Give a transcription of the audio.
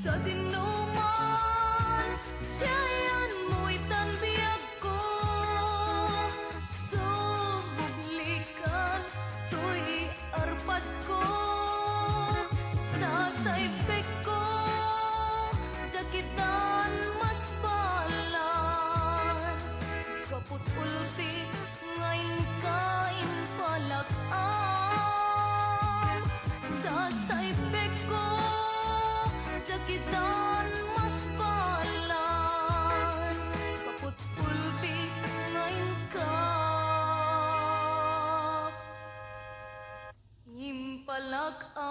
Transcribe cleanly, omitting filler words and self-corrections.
sa tinuman, tiyayan mo'y tanbiyag ko. Subuglikan, to'y arpad ko. Sa saipik ko, jakitan mas balan. Kaput ulpi, ngayon kain palak-am. Sa saipik ko, jakitan mas balan. Kaput ulpi, ngayon ka impalak-am.